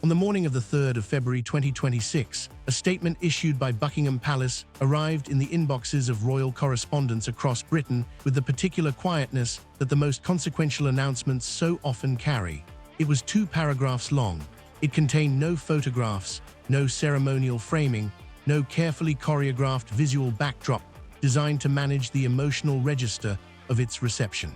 On the morning of the 3rd of February 2026, a statement issued by Buckingham Palace arrived in the inboxes of royal correspondents across Britain with the particular quietness that the most consequential announcements so often carry. It was 2 paragraphs long. It contained no photographs, no ceremonial framing, no carefully choreographed visual backdrop designed to manage the emotional register of its reception.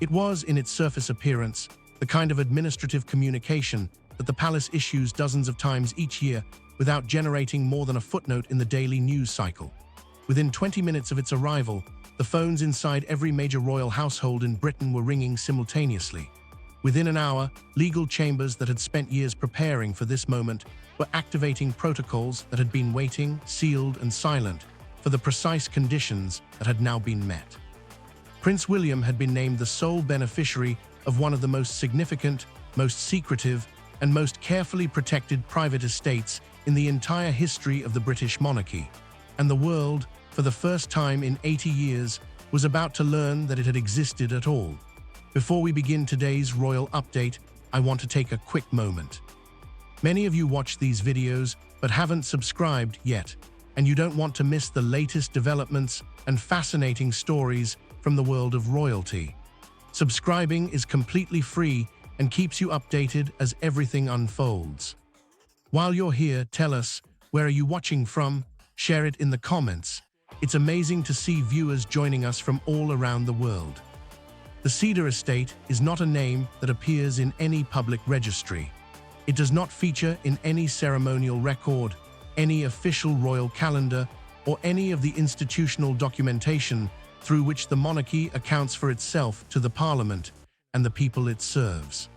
It was, in its surface appearance, the kind of administrative communication that the palace issues dozens of times each year without generating more than a footnote in the daily news cycle. Within 20 minutes of its arrival, the phones inside every major royal household in Britain were ringing simultaneously. Within an hour, legal chambers that had spent years preparing for this moment were activating protocols that had been waiting, sealed and silent, for the precise conditions that had now been met. Prince William had been named the sole beneficiary of one of the most significant, most secretive, and most carefully protected private estates in the entire history of the British monarchy, and the world, for the first time in 80 years, was about to learn that it had existed at all. Before we begin today's royal update, I want to take a quick moment. Many of you watch these videos but haven't subscribed yet, and you don't want to miss the latest developments and fascinating stories from the world of royalty. Subscribing is completely free and keeps you updated as everything unfolds. While you're here, tell us, where are you watching from? Share it in the comments. It's amazing to see viewers joining us from all around the world. The Cedar Estate is not a name that appears in any public registry. It does not feature in any ceremonial record, any official royal calendar, or any of the institutional documentation through which the monarchy accounts for itself to the Parliament and the people it serves.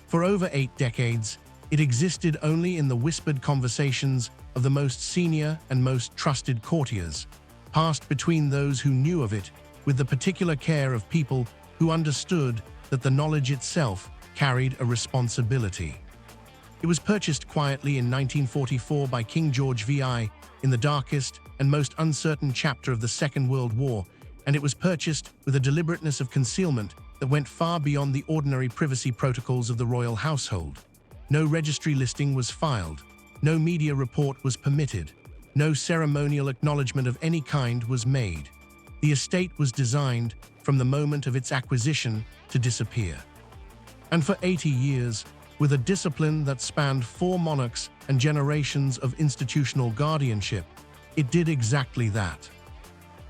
For over 8 decades, it existed only in the whispered conversations of the most senior and most trusted courtiers, passed between those who knew of it with the particular care of people who understood that the knowledge itself carried a responsibility. It was purchased quietly in 1944 by King George VI in the darkest and most uncertain chapter of the Second World War, and it was purchased with a deliberateness of concealment that went far beyond the ordinary privacy protocols of the royal household. No registry listing was filed, no media report was permitted, no ceremonial acknowledgement of any kind was made. The estate was designed, from the moment of its acquisition, to disappear. And for 80 years, with a discipline that spanned 4 monarchs and generations of institutional guardianship, it did exactly that.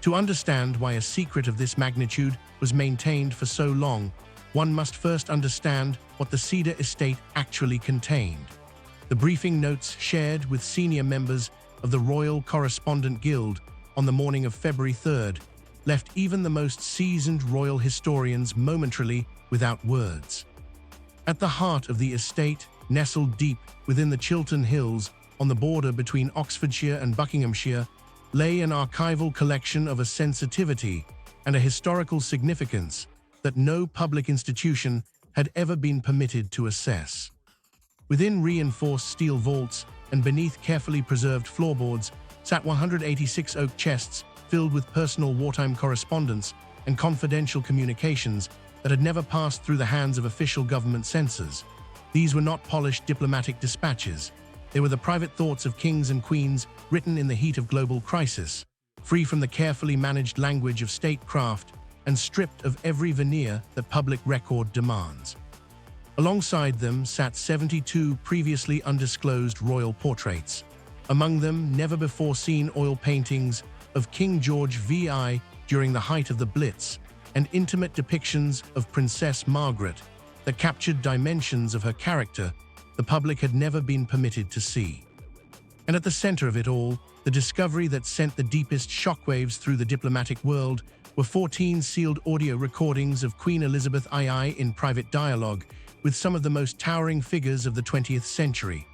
To understand why a secret of this magnitude was maintained for so long, one must first understand what the Cedar Estate actually contained. The briefing notes shared with senior members of the Royal Correspondent Guild on the morning of February 3rd left even the most seasoned royal historians momentarily without words. At the heart of the estate, nestled deep within the Chiltern Hills on the border between Oxfordshire and Buckinghamshire, lay an archival collection of a sensitivity and a historical significance that no public institution had ever been permitted to assess. Within reinforced steel vaults and beneath carefully preserved floorboards sat 186 oak chests filled with personal wartime correspondence and confidential communications that had never passed through the hands of official government censors. These were not polished diplomatic dispatches. They were the private thoughts of kings and queens written in the heat of global crisis, free from the carefully managed language of statecraft and stripped of every veneer that public record demands. Alongside them sat 72 previously undisclosed royal portraits, among them never-before-seen oil paintings of King George VI during the height of the Blitz, and intimate depictions of Princess Margaret that captured dimensions of her character the public had never been permitted to see. And at the center of it all, the discovery that sent the deepest shockwaves through the diplomatic world were 14 sealed audio recordings of Queen Elizabeth II in private dialogue with some of the most towering figures of the 20th century: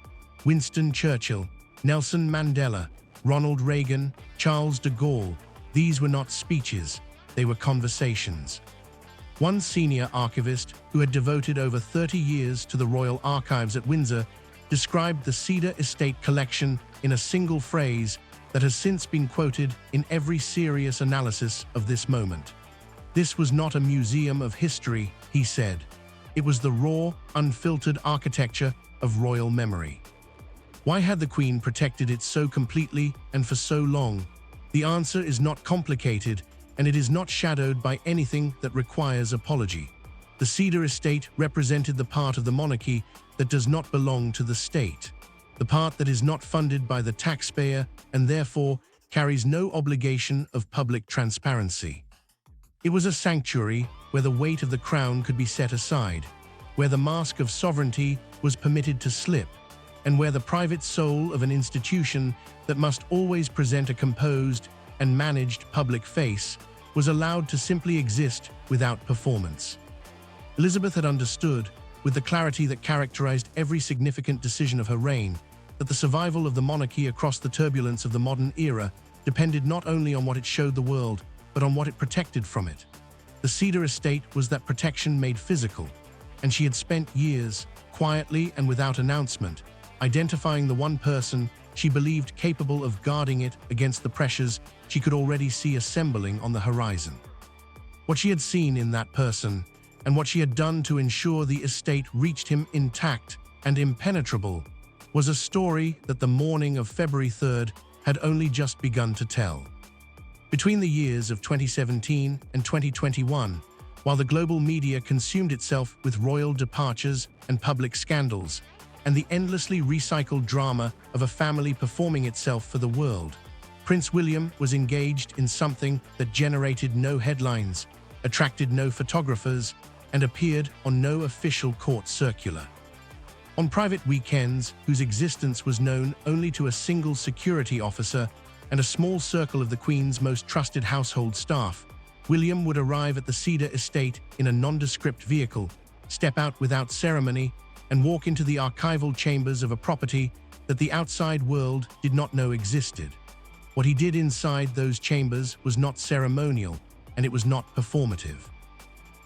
Winston Churchill, Nelson Mandela, Ronald Reagan, Charles de Gaulle. These were not speeches, they were conversations. One senior archivist, who had devoted over 30 years to the Royal Archives at Windsor, described the Cedar Estate collection in a single phrase that has since been quoted in every serious analysis of this moment. "This was not a museum of history," he said. "It was the raw, unfiltered architecture of royal memory. Why had the Queen protected it so completely and for so long? The answer is not complicated, and it is not shadowed by anything that requires apology. The Cedar Estate represented the part of the monarchy that does not belong to the state, the part that is not funded by the taxpayer and therefore carries no obligation of public transparency. It was a sanctuary where the weight of the crown could be set aside, where the mask of sovereignty was permitted to slip, and where the private soul of an institution that must always present a composed and managed public face was allowed to simply exist without performance. Elizabeth had understood, with the clarity that characterized every significant decision of her reign, that the survival of the monarchy across the turbulence of the modern era depended not only on what it showed the world, but on what it protected from it. The Cedar Estate was that protection made physical, and she had spent years, quietly and without announcement, identifying the one person she believed capable of guarding it against the pressures she could already see assembling on the horizon. What she had seen in that person, and what she had done to ensure the estate reached him intact and impenetrable, was a story that the morning of February 3rd had only just begun to tell. Between the years of 2017 and 2021, while the global media consumed itself with royal departures and public scandals, and the endlessly recycled drama of a family performing itself for the world, Prince William was engaged in something that generated no headlines, attracted no photographers, and appeared on no official court circular. On private weekends, whose existence was known only to a single security officer and a small circle of the Queen's most trusted household staff, William would arrive at the Cedar Estate in a nondescript vehicle, step out without ceremony, and walk into the archival chambers of a property that the outside world did not know existed. What he did inside those chambers was not ceremonial, and it was not performative.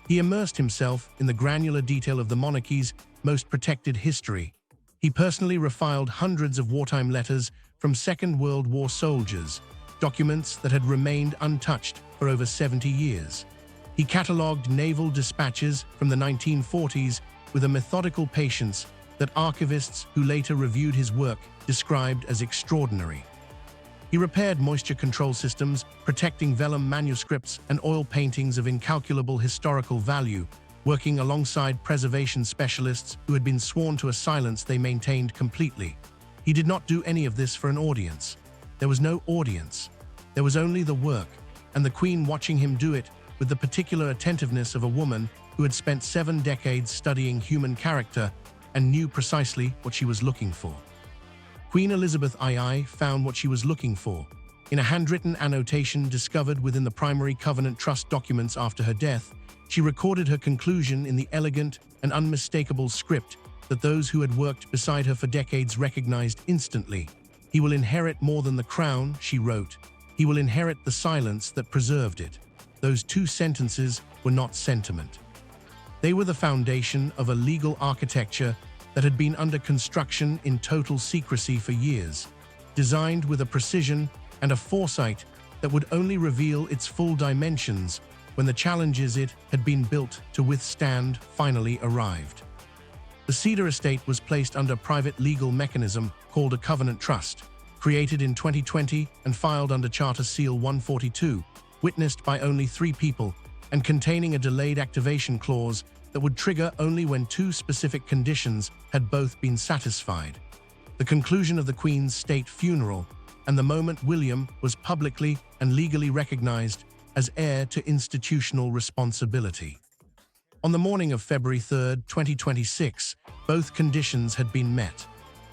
He immersed himself in the granular detail of the monarchy's most protected history. He personally refiled hundreds of wartime letters from Second World War soldiers, documents that had remained untouched for over 70 years. He catalogued naval dispatches from the 1940s with a methodical patience that archivists who later reviewed his work described as extraordinary. He repaired moisture control systems, protecting vellum manuscripts and oil paintings of incalculable historical value, working alongside preservation specialists who had been sworn to a silence they maintained completely. He did not do any of this for an audience. There was no audience. There was only the work, and the Queen watching him do it with the particular attentiveness of a woman who had spent 7 decades studying human character and knew precisely what she was looking for. Queen Elizabeth II found what she was looking for. In a handwritten annotation discovered within the primary Covenant Trust documents after her death, she recorded her conclusion in the elegant and unmistakable script that those who had worked beside her for decades recognized instantly. "He will inherit more than the crown," she wrote. "He will inherit the silence that preserved it." Those 2 sentences were not sentiment. They were the foundation of a legal architecture that had been under construction in total secrecy for years, designed with a precision and a foresight that would only reveal its full dimensions when the challenges it had been built to withstand finally arrived. The Cedar Estate was placed under a private legal mechanism called a Covenant Trust, created in 2020 and filed under Charter Seal 142, witnessed by only 3 people, and containing a delayed activation clause that would trigger only when 2 specific conditions had both been satisfied: the conclusion of the Queen's state funeral and the moment William was publicly and legally recognized as heir to institutional responsibility. On the morning of February 3, 2026, both conditions had been met.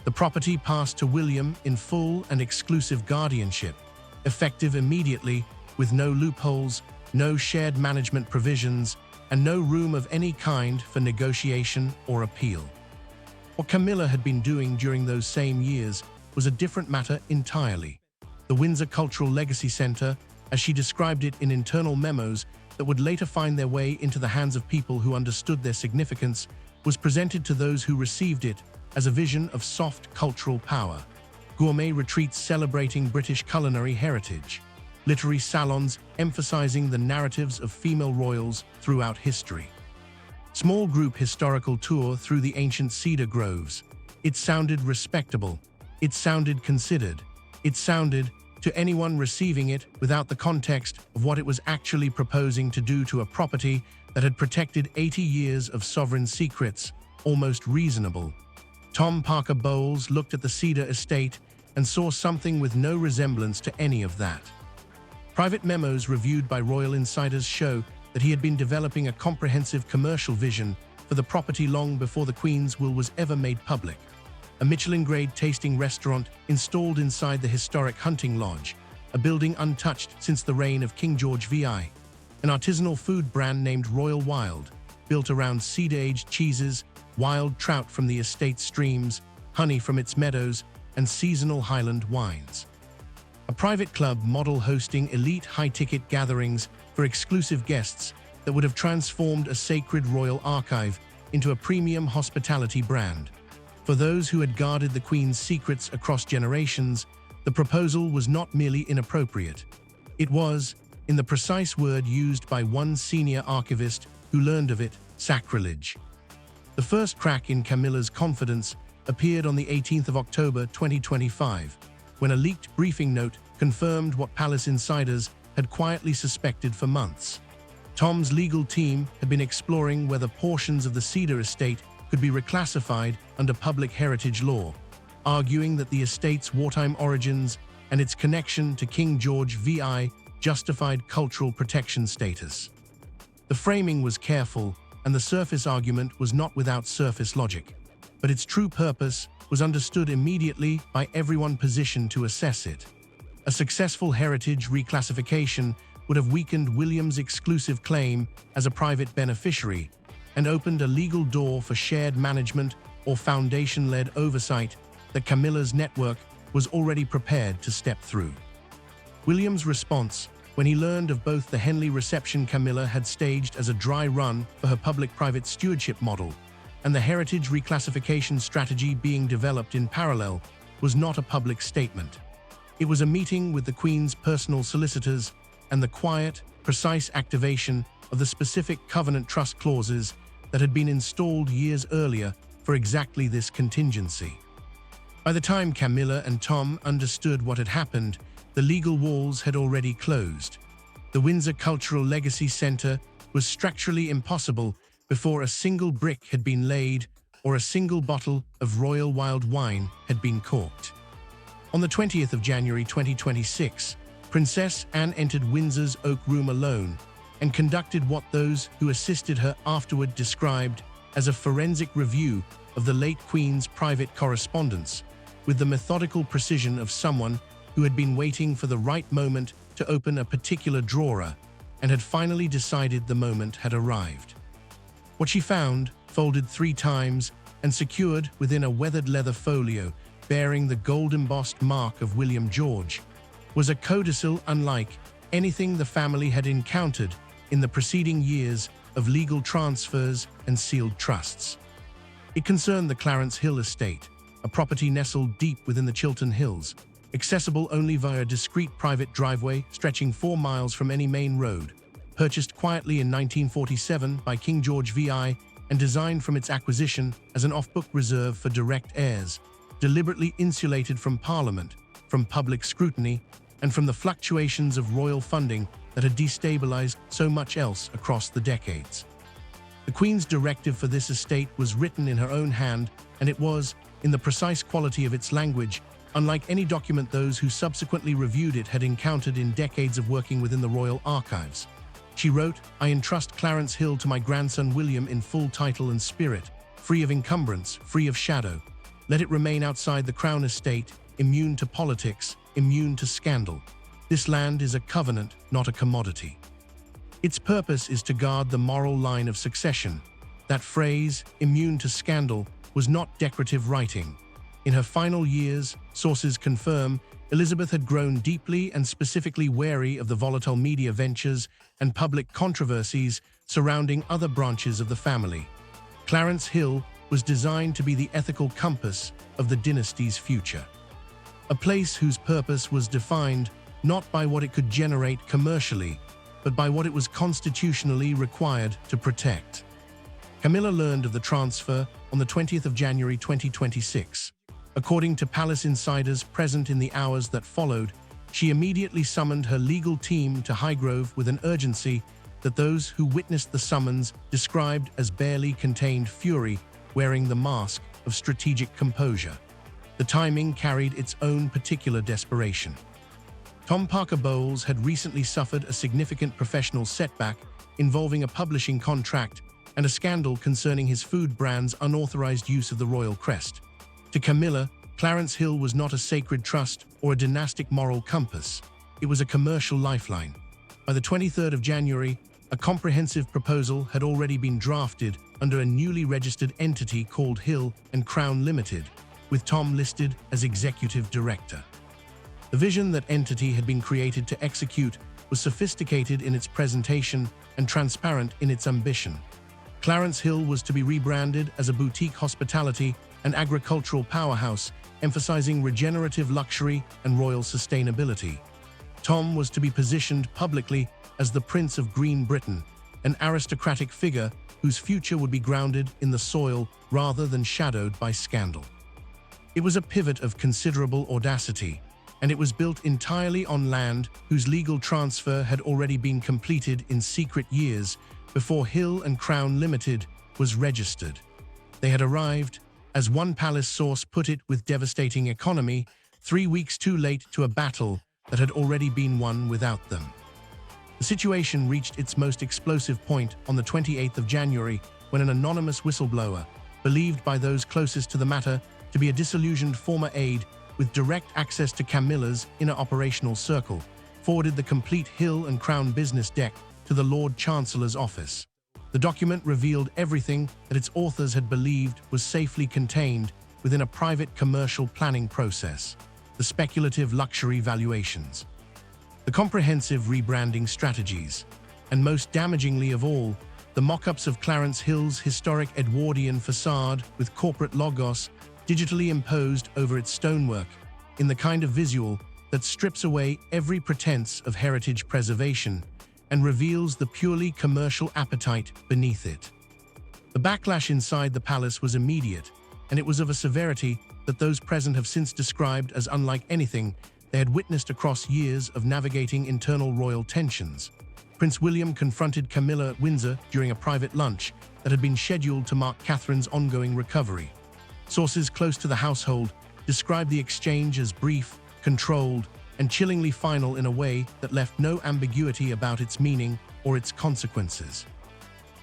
The property passed to William in full and exclusive guardianship, effective immediately, with no loopholes, no shared management provisions, and no room of any kind for negotiation or appeal. What Camilla had been doing during those same years was a different matter entirely. The Windsor Cultural Legacy Center, as she described it in internal memos that would later find their way into the hands of people who understood their significance, was presented to those who received it as a vision of soft cultural power. Gourmet retreats celebrating British culinary heritage. Literary salons emphasizing the narratives of female royals throughout history. Small group historical tour through the ancient cedar groves. It sounded respectable. It sounded considered. It sounded, to anyone receiving it without the context of what it was actually proposing to do to a property that had protected 80 years of sovereign secrets, almost reasonable. Tom Parker Bowles looked at the Cedar estate and saw something with no resemblance to any of that. Private memos reviewed by royal insiders show that he had been developing a comprehensive commercial vision for the property long before the Queen's will was ever made public. A Michelin-grade tasting restaurant installed inside the historic hunting lodge, a building untouched since the reign of King George VI. An artisanal food brand named Royal Wild, built around cedar-aged cheeses, wild trout from the estate's streams, honey from its meadows, and seasonal Highland wines. A private club model hosting elite high-ticket gatherings for exclusive guests that would have transformed a sacred royal archive into a premium hospitality brand. For those who had guarded the Queen's secrets across generations, the proposal was not merely inappropriate. It was, in the precise word used by one senior archivist who learned of it, sacrilege. The first crack in Camilla's confidence appeared on the 18th of October 2025, when a leaked briefing note confirmed what palace insiders had quietly suspected for months. Tom's legal team had been exploring whether portions of the Cedar estate could be reclassified under public heritage law, arguing that the estate's wartime origins and its connection to King George VI justified cultural protection status. The framing was careful, and the surface argument was not without surface logic, but its true purpose was understood immediately by everyone positioned to assess it. A successful heritage reclassification would have weakened William's exclusive claim as a private beneficiary and opened a legal door for shared management or foundation-led oversight that Camilla's network was already prepared to step through. William's response, when he learned of both the Henley reception Camilla had staged as a dry run for her public-private stewardship model and the heritage reclassification strategy being developed in parallel, was not a public statement. It was a meeting with the Queen's personal solicitors and the quiet, precise activation of the specific covenant trust clauses that had been installed years earlier for exactly this contingency. By the time Camilla and Tom understood what had happened, the legal walls had already closed. The Windsor Cultural Legacy Centre was structurally impossible before a single brick had been laid or a single bottle of Royal Wild wine had been corked. On the 20th of January 2026, Princess Anne entered Windsor's Oak Room alone and conducted what those who assisted her afterward described as a forensic review of the late Queen's private correspondence, with the methodical precision of someone who had been waiting for the right moment to open a particular drawer and had finally decided the moment had arrived. What she found, folded 3 times and secured within a weathered leather folio bearing the gold-embossed mark of William George, was a codicil unlike anything the family had encountered in the preceding years of legal transfers and sealed trusts. It concerned the Clarence Hill estate, a property nestled deep within the Chiltern Hills, accessible only via a discreet private driveway stretching 4 miles from any main road, purchased quietly in 1947 by King George VI and designed from its acquisition as an off-book reserve for direct heirs, deliberately insulated from Parliament, from public scrutiny, and from the fluctuations of royal funding that had destabilized so much else across the decades. The Queen's directive for this estate was written in her own hand, and it was, in the precise quality of its language, unlike any document those who subsequently reviewed it had encountered in decades of working within the royal archives. She wrote, "I entrust Clarence Hill to my grandson William in full title and spirit, free of encumbrance, free of shadow. Let it remain outside the Crown estate, immune to politics, immune to scandal. This land is a covenant, not a commodity." Its purpose is to guard the moral line of succession. That phrase, immune to scandal, was not decorative writing. In her final years, sources confirm, Elizabeth had grown deeply and specifically wary of the volatile media ventures and public controversies surrounding other branches of the family. Clarence Hill was designed to be the ethical compass of the dynasty's future. A place whose purpose was defined not by what it could generate commercially, but by what it was constitutionally required to protect. Camilla learned of the transfer on the 20th of January 2026. According to palace insiders present in the hours that followed, she immediately summoned her legal team to Highgrove with an urgency that those who witnessed the summons described as barely contained fury, wearing the mask of strategic composure. The timing carried its own particular desperation. Tom Parker Bowles had recently suffered a significant professional setback involving a publishing contract and a scandal concerning his food brand's unauthorized use of the royal crest. To Camilla, Clarence Hill was not a sacred trust or a dynastic moral compass. It was a commercial lifeline. By the 23rd of January, a comprehensive proposal had already been drafted under a newly registered entity called Hill and Crown Limited, with Tom listed as executive director. The vision that entity had been created to execute was sophisticated in its presentation and transparent in its ambition. Clarence Hill was to be rebranded as a boutique hospitality and agricultural powerhouse, emphasizing regenerative luxury and royal sustainability. Tom was to be positioned publicly as the Prince of Green Britain, an aristocratic figure whose future would be grounded in the soil rather than shadowed by scandal. It was a pivot of considerable audacity, and it was built entirely on land whose legal transfer had already been completed in secret years before Hill and Crown Limited was registered. They had arrived, as one palace source put it with devastating economy, 3 weeks too late to a battle that had already been won without them. The situation reached its most explosive point on the 28th of January when an anonymous whistleblower, believed by those closest to the matter to be a disillusioned former aide with direct access to Camilla's inner operational circle, forwarded the complete Hill and Crown business deck to the Lord Chancellor's office. The document revealed everything that its authors had believed was safely contained within a private commercial planning process: the speculative luxury valuations, the comprehensive rebranding strategies, and most damagingly of all, the mock-ups of Clarence Hill's historic Edwardian facade with corporate logos digitally imposed over its stonework in the kind of visual that strips away every pretense of heritage preservation and reveals the purely commercial appetite beneath it. The backlash inside the palace was immediate, and it was of a severity that those present have since described as unlike anything they had witnessed across years of navigating internal royal tensions. Prince William confronted Camilla at Windsor during a private lunch that had been scheduled to mark Catherine's ongoing recovery. Sources close to the household described the exchange as brief, controlled, and chillingly final in a way that left no ambiguity about its meaning or its consequences.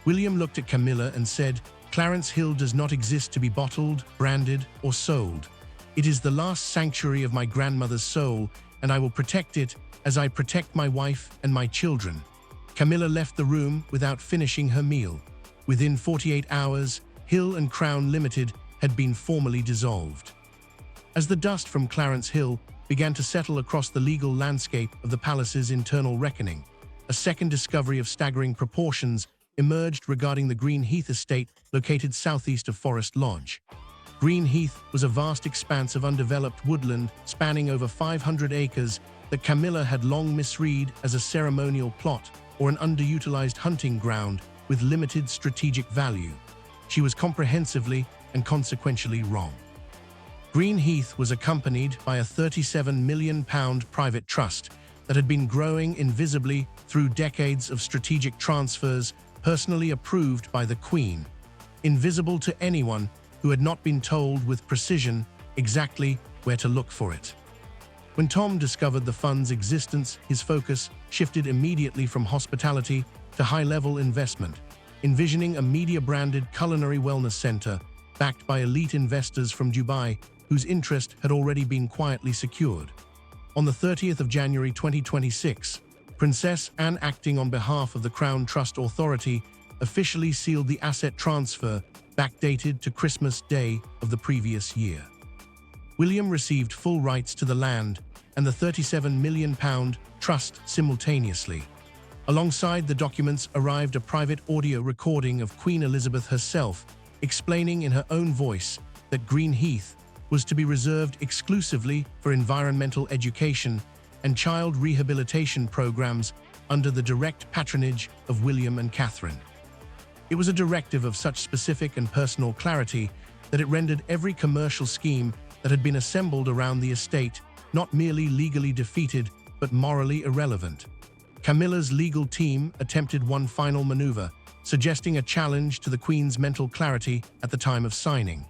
William looked at Camilla and said, "Clarence Hill does not exist to be bottled, branded, or sold. It is the last sanctuary of my grandmother's soul, and I will protect it as I protect my wife and my children." Camilla left the room without finishing her meal. Within 48 hours, Hill and Crown Limited had been formally dissolved. As the dust from Clarence Hill began to settle across the legal landscape of the palace's internal reckoning, a second discovery of staggering proportions emerged regarding the Green Heath estate located southeast of Forest Lodge. Green Heath was a vast expanse of undeveloped woodland spanning over 500 acres that Camilla had long misread as a ceremonial plot or an underutilized hunting ground with limited strategic value. She was comprehensively and consequentially wrong. Green Heath was accompanied by a £37 million private trust that had been growing invisibly through decades of strategic transfers personally approved by the Queen, invisible to anyone who had not been told with precision exactly where to look for it. When Tom discovered the fund's existence, his focus shifted immediately from hospitality to high-level investment, envisioning a media-branded culinary wellness center backed by elite investors from Dubai whose interest had already been quietly secured. On the 30th of January 2026, Princess Anne, acting on behalf of the Crown Trust Authority, officially sealed the asset transfer backdated to Christmas Day of the previous year. William received full rights to the land and the £37 million trust simultaneously. Alongside the documents arrived a private audio recording of Queen Elizabeth herself, explaining in her own voice that Green Heath was to be reserved exclusively for environmental education and child rehabilitation programs under the direct patronage of William and Catherine. It was a directive of such specific and personal clarity that it rendered every commercial scheme that had been assembled around the estate not merely legally defeated, but morally irrelevant. Camilla's legal team attempted one final maneuver, suggesting a challenge to the Queen's mental clarity at the time of signing.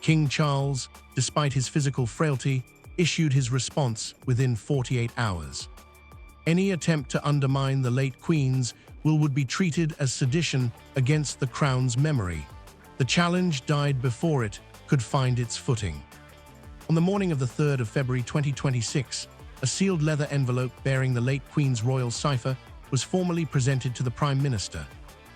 King Charles, despite his physical frailty, issued his response within 48 hours. Any attempt to undermine the late Queen's will would be treated as sedition against the Crown's memory. The challenge died before it could find its footing. On the morning of the 3rd of February 2026, a sealed leather envelope bearing the late Queen's royal cipher was formally presented to the Prime Minister.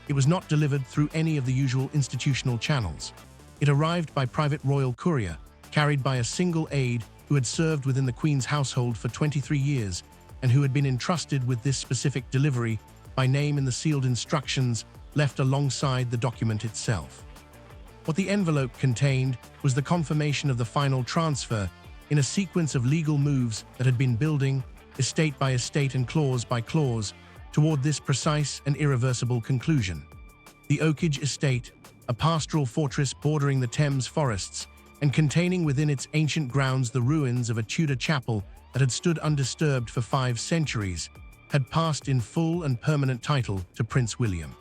It was not delivered through any of the usual institutional channels. It arrived by private royal courier, carried by a single aide who had served within the Queen's household for 23 years and who had been entrusted with this specific delivery by name in the sealed instructions left alongside the document itself. What the envelope contained was the confirmation of the final transfer in a sequence of legal moves that had been building, estate by estate and clause by clause, toward this precise and irreversible conclusion. The Oakage estate, a pastoral fortress bordering the Thames forests and containing within its ancient grounds the ruins of a Tudor chapel that had stood undisturbed for 5 centuries, had passed in full and permanent title to Prince William.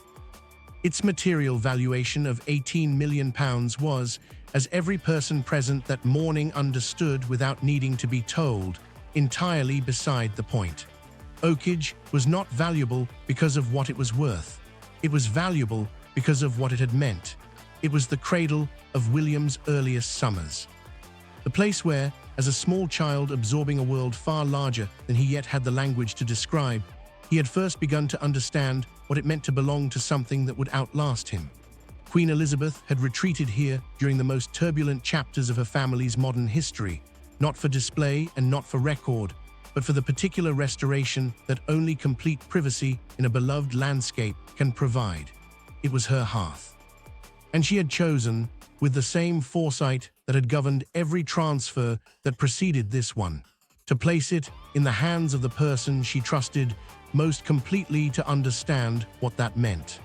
Its material valuation of £18 million was, as every person present that morning understood without needing to be told, entirely beside the point. Oakage was not valuable because of what it was worth. It was valuable because of what it had meant. It was the cradle of William's earliest summers. The place where, as a small child absorbing a world far larger than he yet had the language to describe, he had first begun to understand what it meant to belong to something that would outlast him. Queen Elizabeth had retreated here during the most turbulent chapters of her family's modern history, not for display and not for record, but for the particular restoration that only complete privacy in a beloved landscape can provide. It was her hearth. And she had chosen, with the same foresight that had governed every transfer that preceded this one, to place it in the hands of the person she trusted most completely to understand what that meant.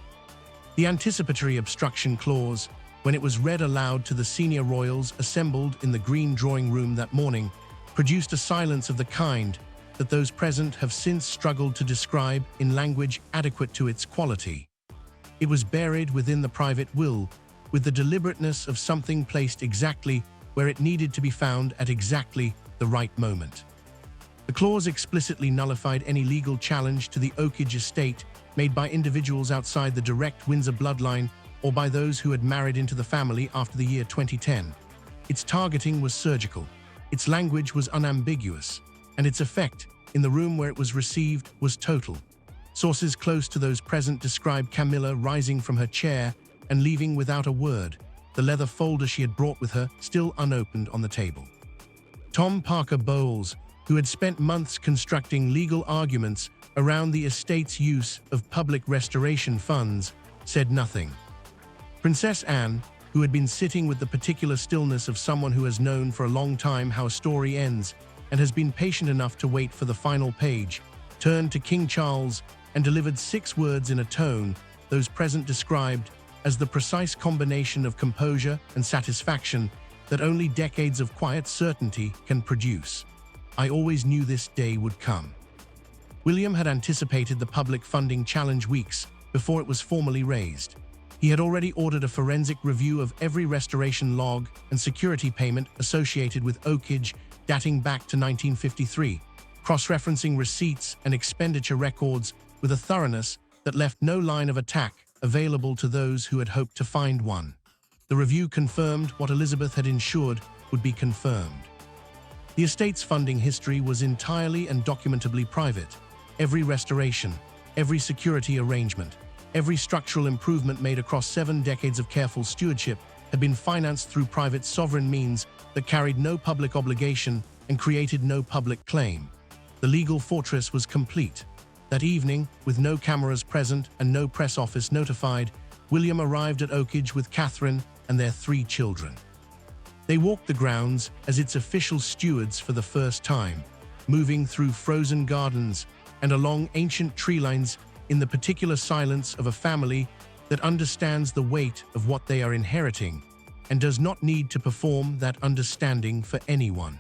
The anticipatory obstruction clause, when it was read aloud to the senior royals assembled in the green drawing room that morning, produced a silence of the kind that those present have since struggled to describe in language adequate to its quality. It was buried within the private will, with the deliberateness of something placed exactly where it needed to be found at exactly the right moment. The clause explicitly nullified any legal challenge to the Oakage estate made by individuals outside the direct Windsor bloodline or by those who had married into the family after the year 2010. Its targeting was surgical, its language was unambiguous, and its effect, in the room where it was received, was total. Sources close to those present describe Camilla rising from her chair and leaving without a word, the leather folder she had brought with her still unopened on the table. Tom Parker Bowles, who had spent months constructing legal arguments around the estate's use of public restoration funds, said nothing. Princess Anne, who had been sitting with the particular stillness of someone who has known for a long time how a story ends and has been patient enough to wait for the final page, turned to King Charles and delivered 6 words in a tone those present described as the precise combination of composure and satisfaction that only decades of quiet certainty can produce. I always knew this day would come. William had anticipated the public funding challenge weeks before it was formally raised. He had already ordered a forensic review of every restoration log and security payment associated with Oakage dating back to 1953, cross-referencing receipts and expenditure records with a thoroughness that left no line of attack available to those who had hoped to find one. The review confirmed what Elizabeth had ensured would be confirmed. The estate's funding history was entirely and documentably private. Every restoration, every security arrangement, every structural improvement made across 7 decades of careful stewardship had been financed through private sovereign means that carried no public obligation and created no public claim. The legal fortress was complete. That evening, with no cameras present and no press office notified, William arrived at Oakage with Catherine and their 3 children. They walked the grounds as its official stewards for the first time, moving through frozen gardens and along ancient tree lines in the particular silence of a family that understands the weight of what they are inheriting and does not need to perform that understanding for anyone.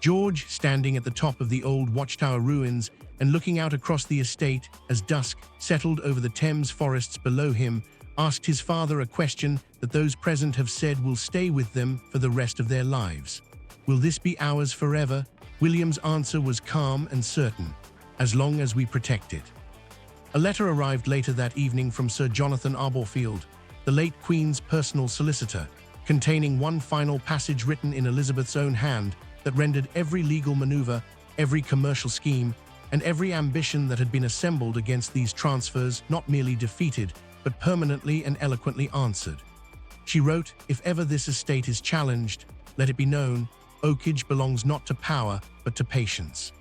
George, standing at the top of the old watchtower ruins and looking out across the estate as dusk settled over the Thames forests below him, asked his father a question that those present have said will stay with them for the rest of their lives. "Will this be ours forever?" William's answer was calm and certain, "As long as we protect it." A letter arrived later that evening from Sir Jonathan Arborfield, the late Queen's personal solicitor, containing one final passage written in Elizabeth's own hand that rendered every legal maneuver, every commercial scheme, and every ambition that had been assembled against these transfers not merely defeated, but permanently and eloquently answered. She wrote, "If ever this estate is challenged, let it be known, Oakage belongs not to power, but to patience.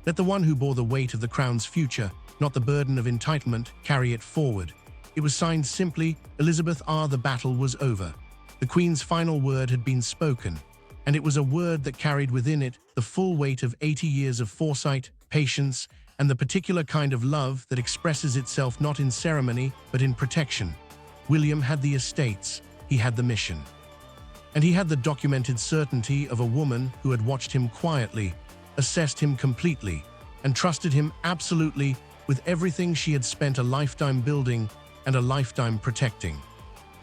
Let the one who bore the weight of the crown's future, not the burden of entitlement, carry it forward." It was signed simply, Elizabeth R. The battle was over. The Queen's final word had been spoken, and it was a word that carried within it the full weight of 80 years of foresight, patience, and the particular kind of love that expresses itself not in ceremony, but in protection. William had the estates, he had the mission. And he had the documented certainty of a woman who had watched him quietly, assessed him completely, and trusted him absolutely with everything she had spent a lifetime building and a lifetime protecting.